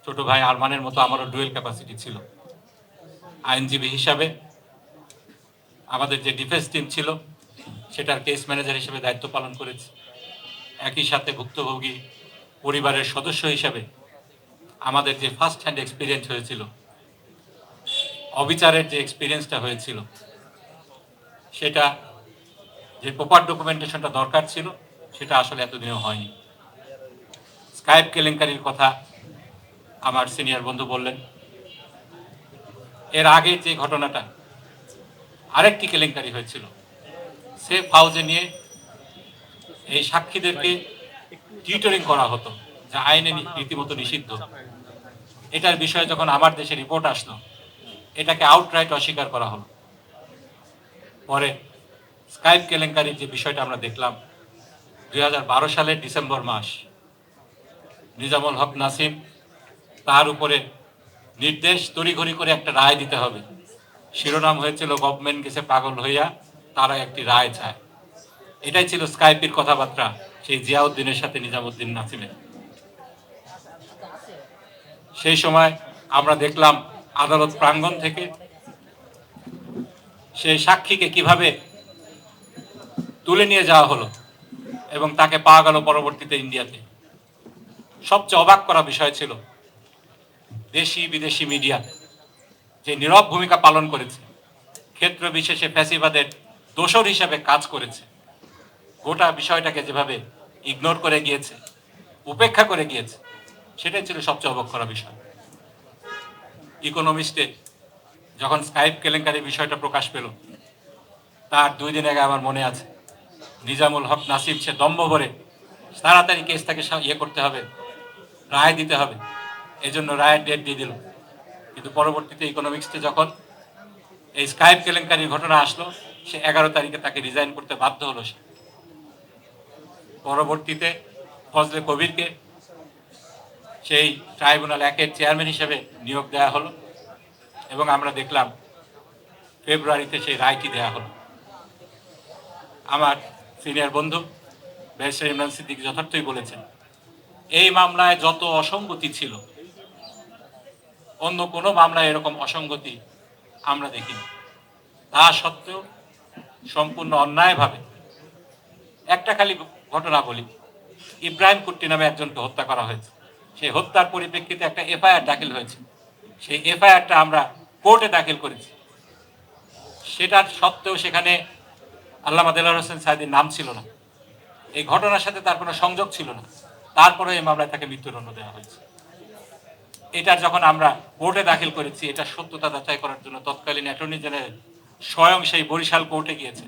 ছোট ভাই আরমানের মতো আমারও ডুয়েল ক্যাপাসিটি ছিল। আইনজীবী হিসাবে আমাদের যে ডিফেন্স টিম ছিল সেটার কেস ম্যানেজার হিসেবে দায়িত্ব পালন করেছি। একই সাথে ভুক্তভোগী পরিবারের সদস্য হিসাবে আমাদের যে ফার্স্ট হ্যান্ড এক্সপিরিয়েন্স হয়েছিল, অবিচারের যে এক্সপিরিয়েন্সটা হয়েছিল, সেটা যে প্রপার ডকুমেন্টেশনটা দরকার ছিল সেটা আসলে এতদিনও হয়নি। স্কাইপ কেলেঙ্কারির কথা আমার সিনিয়র বন্ধু বললেন। এর আগে যে ঘটনাটা আরেকটি কেলেঙ্কারি হয়েছিল, সেফ হাউসে নিয়ে এই সাক্ষীদেরকে টিউটরিং করা হতো, যা আইনে রীতিমতো নিষিদ্ধ। এটার বিষয়ে যখন আমার দেশে রিপোর্ট আসলো, এটাকে আউটরাইট অস্বীকার করা হলো। পরে স্কাইপ কেলেঙ্কারির যে বিষয়টা আমরা দেখলাম, 2012 সালের ডিসেম্বর মাস, নিজামুল হক নাসিম, তার উপরে নির্দেশ তড়িঘড়ি করে একটা রায় দিতে হবে। শিরোনাম হয়েছিল গভর্নমেন্ট গেছে পাগল হইয়া, তারা একটি রায় চায়। এটাই ছিল স্কাইপের কথাবার্তা সেই জিয়াউদ্দিনের সাথে নিজামুদ্দিন নাসিমের। সেই সময় আমরা দেখলাম আদালত প্রাঙ্গণ থেকে সেই সাক্ষীকে কিভাবে তুলে নিয়ে যাওয়া হলো এবং তাকে পাওয়া গেল পরবর্তীতে ইন্ডিয়াতে। সবচেয়ে অবাক করা বিষয় ছিল দেশি বিদেশি মিডিয়া যে নীরব ভূমিকা পালন করেছে, ক্ষেত্র বিশেষে ফ্যাসিবাদের দোসর হিসাবে কাজ করেছে, গোটা বিষয়টাকে যেভাবে ইগনোর করে গিয়েছে, উপেক্ষা করে গিয়েছে, সেটাই ছিল সবচেয়ে অবাক করা বিষয়। ইকোনমিস্টে যখন স্কাইপ কেলেঙ্কারি বিষয়টা প্রকাশ পেল, তার 2 দিন আগে আমার মনে আছে নিজামুল হক নাসিম সে দম্ভ ভরে তাড়াতাড়ি কেসটাকে করতে হবে, রায় দিতে হবে, এজন্য রায়ের ডেট দিয়ে দিল। কিন্তু পরবর্তীতে ইকোনমিক্সে যখন এই স্কাইপ কেলেঙ্কারির ঘটনা আসলো, সে 11 তারিখে তাকে রিজাইন করতে বাধ্য হলো। সে পরবর্তীতে ফজলে কবিরকে সেই ট্রাইব্যুনাল 1-এর চেয়ারম্যান হিসেবে নিয়োগ দেওয়া হলো এবং আমরা দেখলাম ফেব্রুয়ারিতে সেই রায়টি দেওয়া হলো। আমার সিনিয়র বন্ধু ব্যারিস্টার ইমরান সিদ্দিকী যথার্থই বলেছেন, এই মামলায় যত অসঙ্গতি ছিল, অন্য কোনো মামলায় এরকম অসঙ্গতি আমরা দেখিনি। তা সত্ত্বেও সম্পূর্ণ অন্যায়ভাবে, একটা খালি ঘটনা বলি, ইব্রাহিম কুট্টি নামে একজনকে হত্যা করা হয়েছে। সেই হত্যার পরিপ্রেক্ষিতে একটা এফআইআর দাখিল হয়েছে। সেই এফআইআরটা আমরা কোর্টে দাখিল করেছি। সেটার সত্ত্বেও সেখানে আল্লামা দেলোয়ার হোসেন সাঈদীর নাম ছিল না, এই ঘটনার সাথে তার কোনো সংযোগ ছিল না। তারপরে এই মামলায় তাকে মৃত্যুদণ্ড দেওয়া হয়েছে। এটার যখন আমরা কোর্টে দাখিল করেছি, এটা সত্যতা যাচাই করার জন্য তৎকালীন অ্যাটর্নি জেনারেল স্বয়ং সেই বরিশাল কোর্টে গিয়েছে,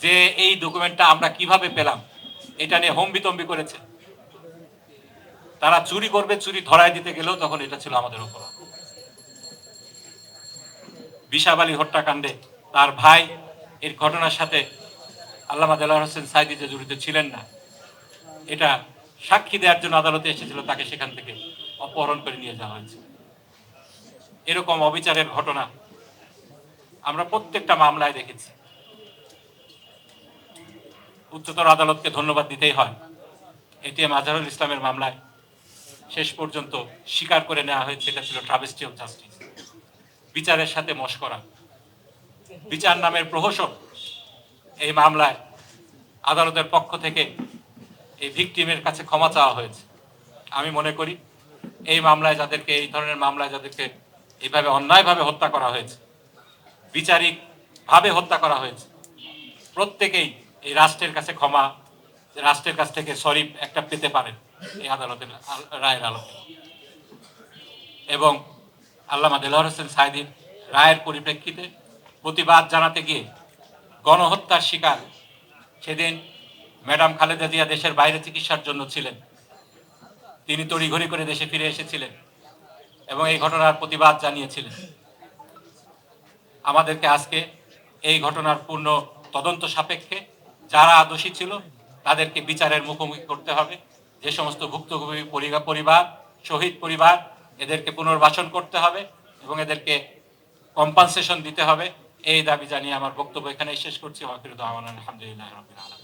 যে এই ডকুমেন্টটা আমরা কিভাবে পেলাম এটা নিয়ে হম্বিতম্বি করেছে। তারা চুরি করবে, চুরি ধরায় দিতে গেলেও তখন এটা ছিল আমাদের অপরাধ। বিশাব আলী হত্যাকাণ্ডে তার ভাই এর ঘটনার সাথে আল্লামা দেলোয়ার হোসেন সাঈদী যে জড়িত ছিলেন না, এটা সাক্ষী দেওয়ার জন্য আদালতে এসেছিল, তাকে সেখান থেকে অপহরণ করে নিয়ে যাওয়া হয়েছে। এরকম অবিচারের ঘটনা আমরা প্রত্যেকটা মামলায় দেখেছি। উচ্চতর আদালতকে ধন্যবাদ দিতেই হয়, এটিএম আজহারুল ইসলামের মামলায় শেষ পর্যন্ত স্বীকার করে নেওয়া হয়েছে এটা ছিল ট্রাভেস্টি অফ জাস্টিস, বিচারের সাথে মশকরা, বিচার নামের প্রহসন। এই মামলায় আদালতের পক্ষ থেকে এই ভিকটিমের কাছে ক্ষমা চাওয়া হয়েছে। আমি মনে করি এই মামলায় যাদেরকে, এই ধরনের মামলায় যাদেরকে এইভাবে অন্যায়ভাবে হত্যা করা হয়েছে, বিচারিক ভাবে হত্যা করা হয়েছে, প্রত্যেকেই এই রাষ্ট্রের কাছে ক্ষমা, রাষ্ট্রের কাছ থেকে সরি একটা পেতে পারেন এই আদালতের রায়ের আলোকে। এবং আল্লামা দেলোয়ার হোসেন সাঈদীর রায়ের পরিপ্রেক্ষিতে প্রতিবাদ জানাতে গিয়ে গণহত্যার শিকার, সেদিন ম্যাডাম খালেদা জিয়া দেশের বাইরে চিকিৎসার জন্য ছিলেন, তিনি তড়িঘড়ি করে দেশে ফিরে এসেছিলেন এবং এই ঘটনার প্রতিবাদ জানিয়েছিলেন। আমাদেরকে আজকে এই ঘটনার পূর্ণ তদন্ত সাপেক্ষে যারা দোষী ছিল তাদেরকে বিচারের মুখোমুখি করতে হবে। যে সমস্ত ভুক্তভোগী পরিবার, শহীদ পরিবার, এদেরকে পুনর্বাসন করতে হবে এবং এদেরকে কম্পেনসেশন দিতে হবে। এই দাবি জানিয়ে আমার বক্তব্য এখানেই শেষ করছি। আলহামদুলিল্লাহ রাব্বিল আলামিন।